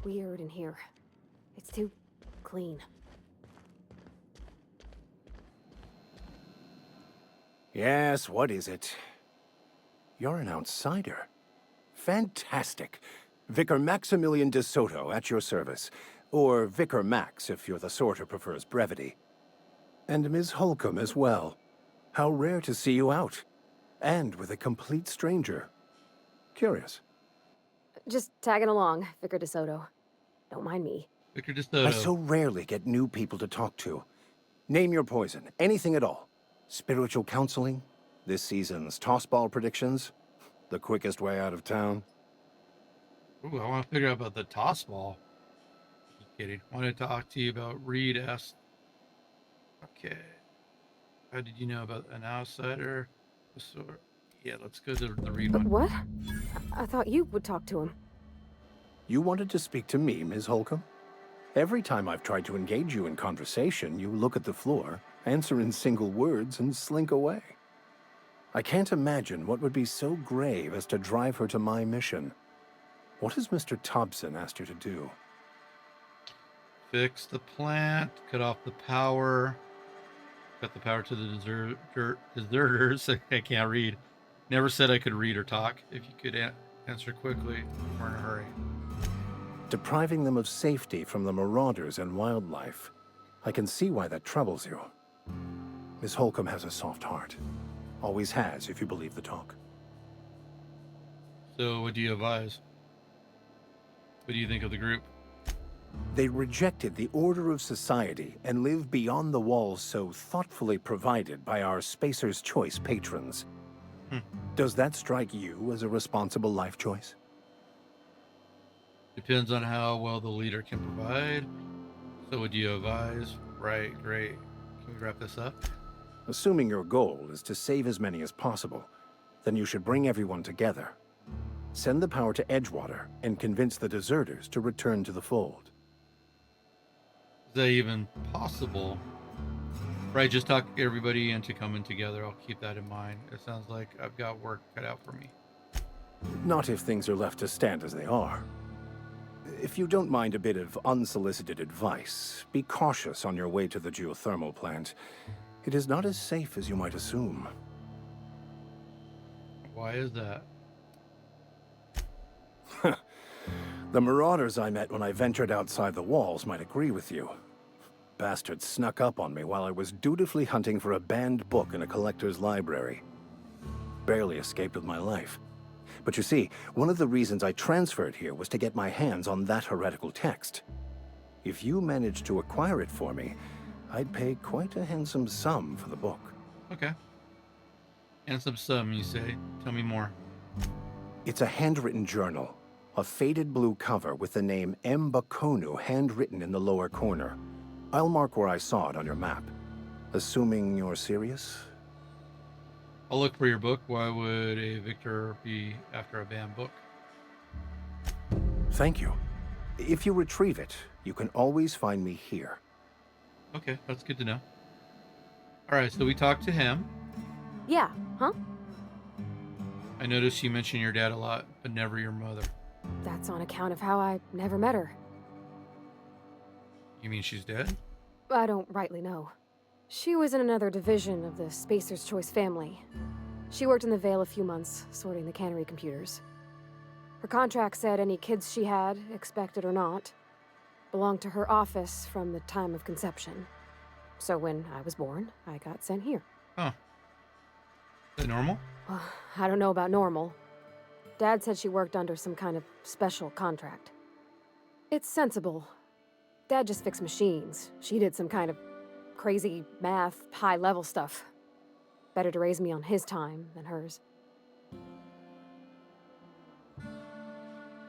weird in here. It's too clean. Yes, what is it? You're an outsider. Fantastic. Vicar Maximilian de Soto at your service. Or Vicar Max, if you're the sort who prefers brevity. And Ms. Holcomb as well. How rare to see you out. And with a complete stranger. Curious. Just tagging along, Vicar DeSoto. Don't mind me. Vicar de I Soto. so rarely get new people to talk to. Name your poison, anything at all. Spiritual counseling? This season's tossball predictions? The quickest way out of town? Ooh, I want to figure out about the toss ball. Just kidding. I want to talk to you about Reed S. Okay. How did you know about an outsider? Yeah, let's go to the Reed one. What? I thought you would talk to him. You wanted to speak to me, Ms. Holcomb? Every time I've tried to engage you in conversation, you look at the floor, answer in single words, and slink away. I can't imagine what would be so grave as to drive her to my mission. What has Mr. Thompson asked you to do? Fix the plant, cut off the power, cut the power to the deserters. I can't read. Never said I could read or talk. If you could answer quickly, we're in a hurry. Depriving them of safety from the marauders and wildlife. I can see why that troubles you. Miss Holcomb has a soft heart. Always has, if you believe the talk. So what do you advise? What do you think of the group? They rejected the order of society and live beyond the walls so thoughtfully provided by our Spacer's Choice patrons. Does that strike you as a responsible life choice? Depends on how well the leader can provide. So would you advise? Right, great. Can we wrap this up? Assuming your goal is to save as many as possible, then you should bring everyone together. Send the power to Edgewater and convince the deserters to return to the fold. Is that even possible? Right, just talk everybody into coming together. I'll keep that in mind. It sounds like I've got work cut out for me. Not if things are left to stand as they are. If you don't mind a bit of unsolicited advice, be cautious on your way to the geothermal plant. It is not as safe as you might assume. Why is that? The marauders I met when I ventured outside the walls might agree with you. Bastards snuck up on me while I was dutifully hunting for a banned book in a collector's library. Barely escaped with my life. But you see, one of the reasons I transferred here was to get my hands on that heretical text. If you managed to acquire it for me, I'd pay quite a handsome sum for the book. Okay. Handsome sum, you say? Tell me more. It's a handwritten journal. A faded blue cover with the name M. Bakonu handwritten in the lower corner. I'll mark where I saw it on your map. Assuming you're serious? I'll look for your book. Why would a victor be after a banned book? Thank you. If you retrieve it, you can always find me here. Okay, that's good to know. All right, so we talked to him. Yeah, huh? I noticed you mentioned your dad a lot, but never your mother. That's on account of how I never met her. You mean she's dead? I don't rightly know. She was in another division of the Spacer's Choice family. She worked in the Vale a few months, sorting the cannery computers. Her contract said any kids she had, expected or not, belonged to her office from the time of conception. So when I was born, I got sent here. Huh. Is that normal? Well, I don't know about normal. Dad said she worked under some kind of special contract. It's sensible. Dad just fixed machines. She did some kind of crazy math, high-level stuff. Better to raise me on his time than hers.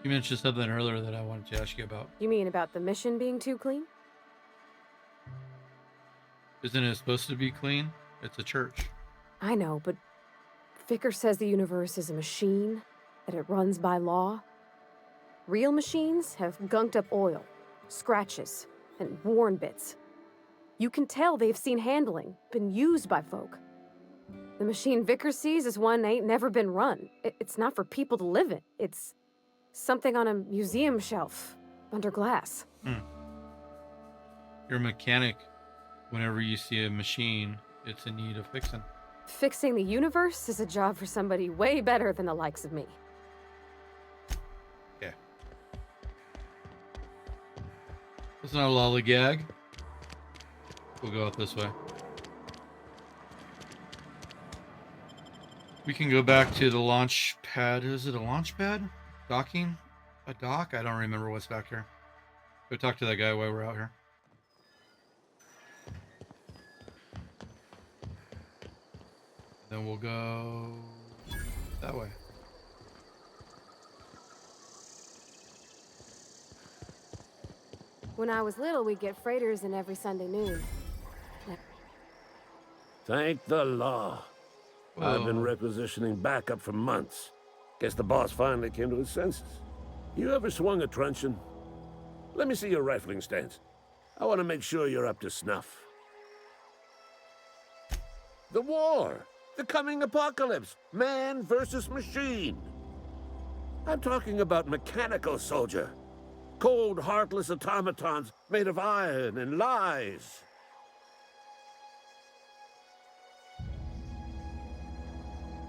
You mentioned something earlier that I wanted to ask you about. You mean about the mission being too clean? Isn't it supposed to be clean? It's a church. I know, but Vicar says the universe is a machine, that it runs by law. Real machines have gunked up oil, scratches, and worn bits. You can tell they've seen handling, been used by folk. The machine Vicar sees is one ain't never been run. It's not for people to live in. It's something on a museum shelf, under glass. You're a mechanic. Whenever you see a machine, it's in need of fixing. Fixing the universe is a job for somebody way better than the likes of me. Okay. It's not a lollygag. We'll go out this way. We can go back to the launch pad. Is it a launch pad? Docking? A dock? I don't remember what's back here. Go talk to that guy while we're out here. Then we'll go that way. When I was little, we'd get freighters in every Sunday noon. Thank the law. I've been requisitioning backup for months. Guess the boss finally came to his senses. You ever swung a truncheon? Let me see your rifling stance. I want to make sure you're up to snuff. The war! The coming apocalypse! Man versus machine! I'm talking about mechanical soldier. Cold, heartless automatons made of iron and lies.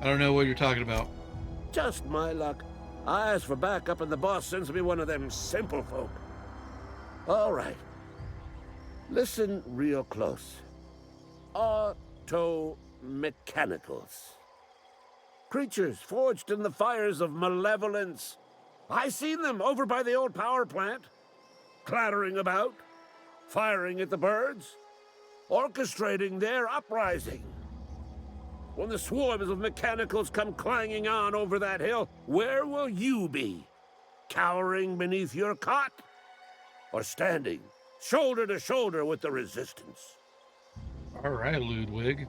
I don't know what you're talking about. Just my luck. I ask for backup and the boss sends me one of them simple folk. All right. Listen real close. Auto-mechanicals. Creatures forged in the fires of malevolence. I seen them over by the old power plant. Clattering about. Firing at the birds. Orchestrating their uprising. When the swarms of mechanicals come clanging on over that hill, where will you be? Cowering beneath your cot? Or standing, shoulder to shoulder with the resistance? All right, Ludwig.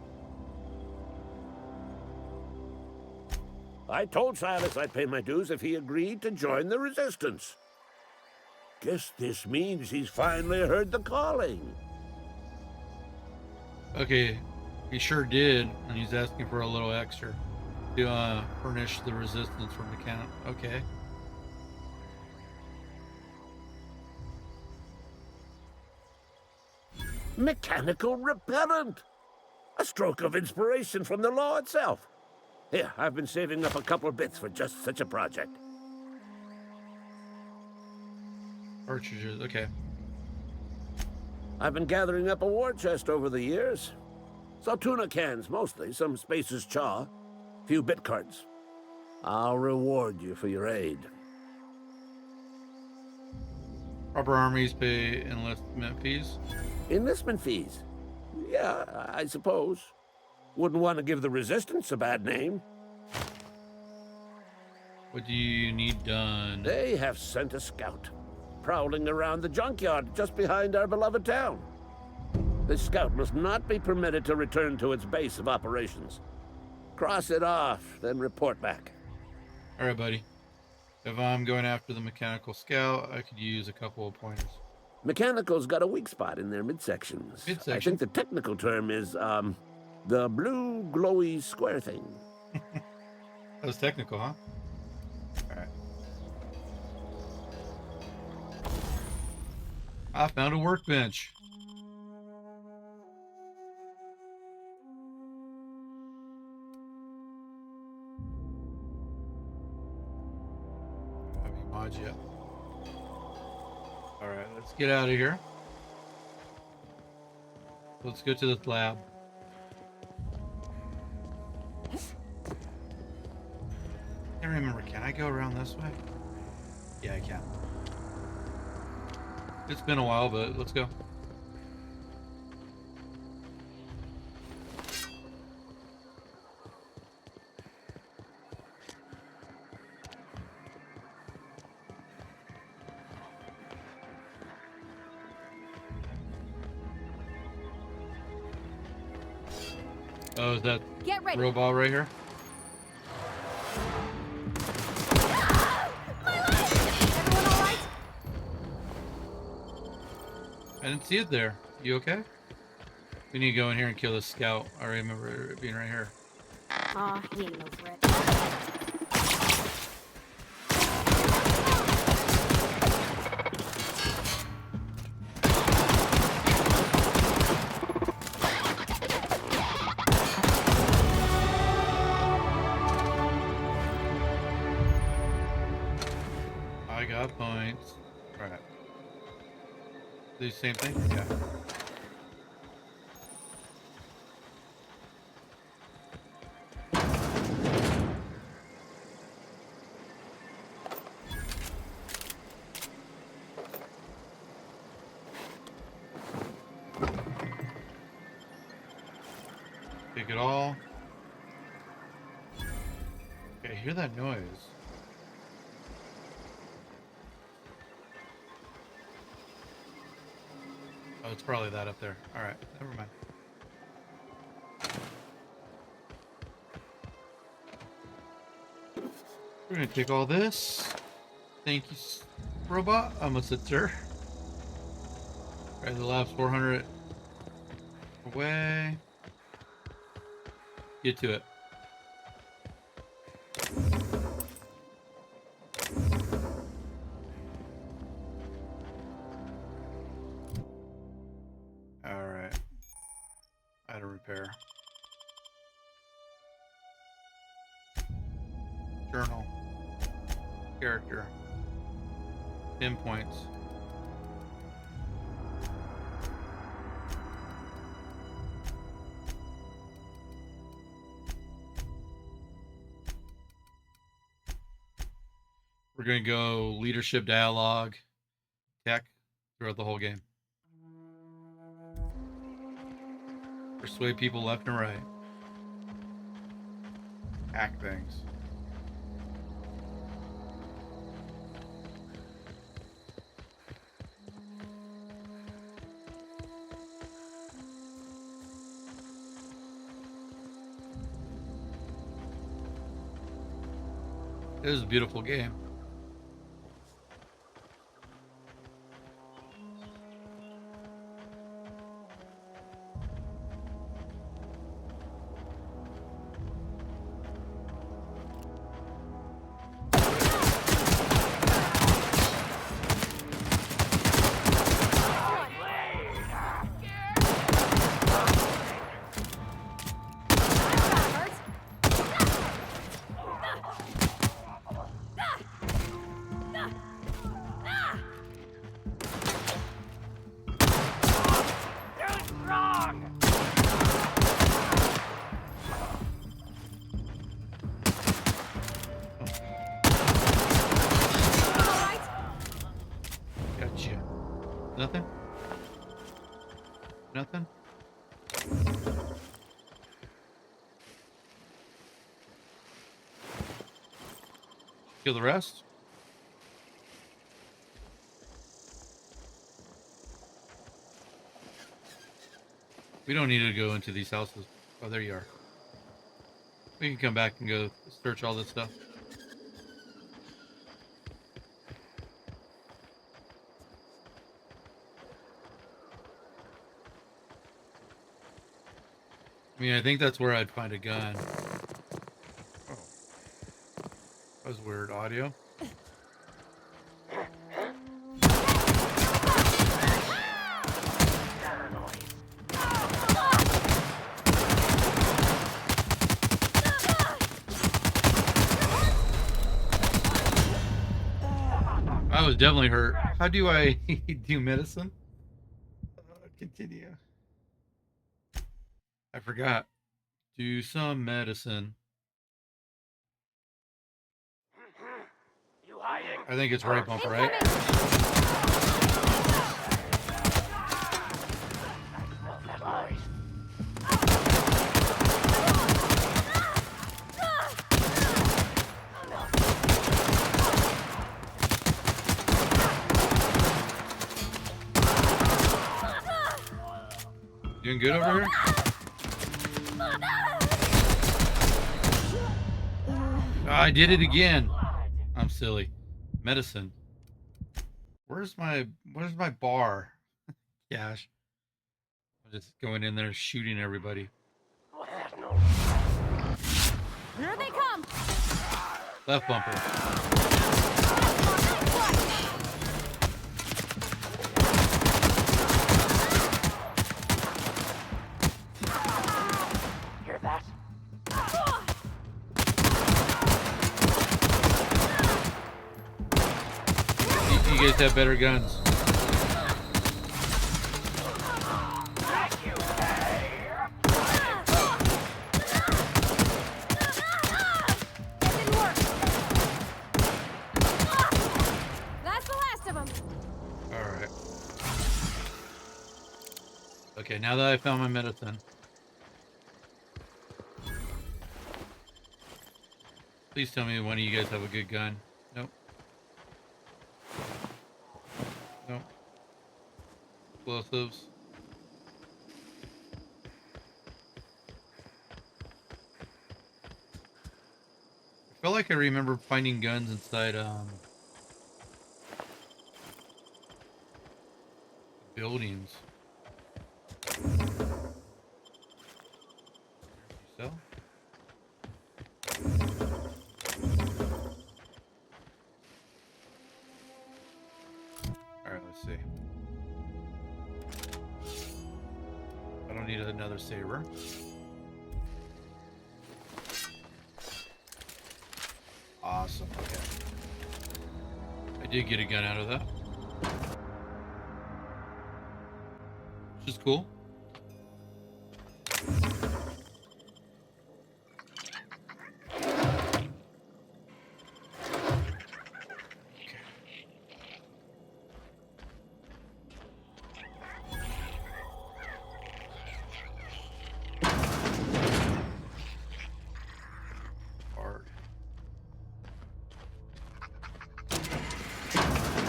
I told Silas I'd pay my dues if he agreed to join the resistance. Guess this means he's finally heard the calling. Okay, he sure did, and he's asking for a little extra to furnish the resistance for mechanic. Okay. Mechanical repellent! A stroke of inspiration from the law itself. Here, I've been saving up a couple bits for just such a project. Cartridges, okay. I've been gathering up a war chest over the years. So tuna cans, mostly, some Spacer's chaw, few bit cards. I'll reward you for your aid. Proper armies pay enlistment fees. Enlistment fees? Yeah, I suppose. Wouldn't want to give the resistance a bad name. What do you need done? They have sent a scout, prowling around the junkyard just behind our beloved town. This scout must not be permitted to return to its base of operations. Cross it off, then report back. All right, buddy. If I'm going after the mechanical scout, I could use a couple of pointers. Mechanical's got a weak spot in their midsections. Midsection? I think the technical term is, the blue glowy square thing. That was technical, huh? All right. I found a workbench. Have you mod yet? All right, let's get out of here. Let's go to the lab. I can't remember. Can I go around this way? Yeah, I can. It's been a while, but let's go. Oh, is that Get ready. robot right here? Everyone all right? I didn't see it there. You okay? We need to go in here and kill the scout. I remember it being right here. Aw, he ain't no threat. The same thing? Yeah. Take it all. Okay, hear that noise. Oh, it's probably that up there. Alright, never mind. We're gonna take all this. Thank you, robot. I'm gonna sit there. Alright, the lab's 400 away. Get to it. Alright. Item repair. Journal. Character. Pinpoints. We're going to go leadership dialogue, tech, throughout the whole game. Persuade people left and right. Hack things. It is a beautiful game. Gotcha. Nothing? Nothing? Kill the rest? We don't need to go into these houses. Oh, there you are. We can come back and go search all this stuff. I mean, I think that's where I'd find a gun. Oh. That was weird audio. I was definitely hurt. How do I do medicine? Continue. I forgot. Do some medicine. I think it's right bumper, right? Doing good over here? I did it again. I'm silly. Medicine. Where's my bar? Gosh. I'm just going in there shooting everybody. Here they come. Left bumper. Hear that? You guys have better guns. Okay, now that I found my medicine. Please tell me one of you guys have a good gun. Nope. Nope. Explosives. I feel like I remember finding guns inside buildings. So? Alright, let's see. I don't need another saber. Awesome, okay. I did get a gun out of that. Which is cool.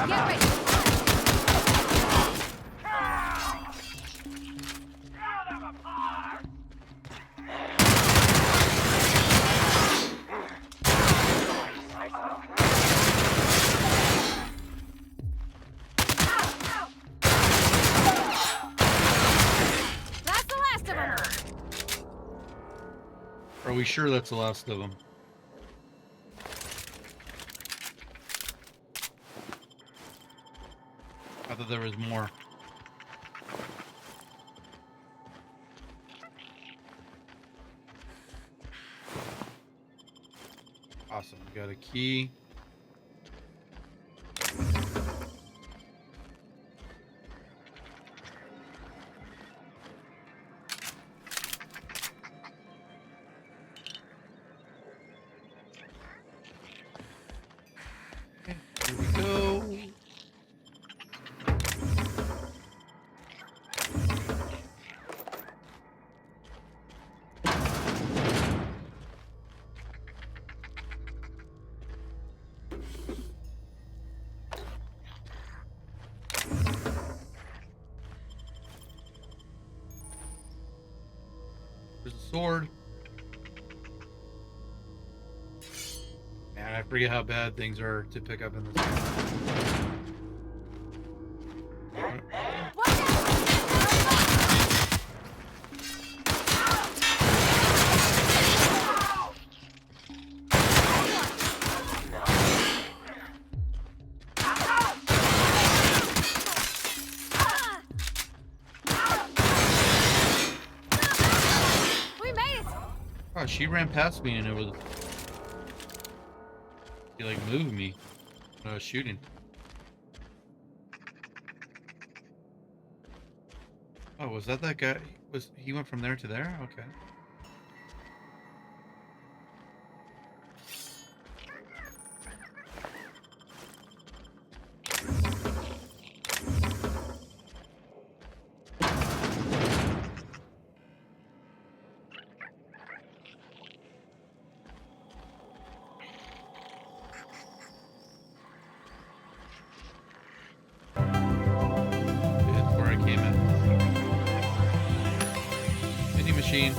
Get ready! That's the last of them! Are we sure that's the last of them? I thought there was more. Awesome, we got a key. Okay, here we go. There's a sword. Man, I forget how bad things are to pick up in this game. We made it! Oh, she ran past me and it was... She like moved me when I was shooting. Oh, was that guy? He went from there to there? Okay. That's where I came in. Mini machine.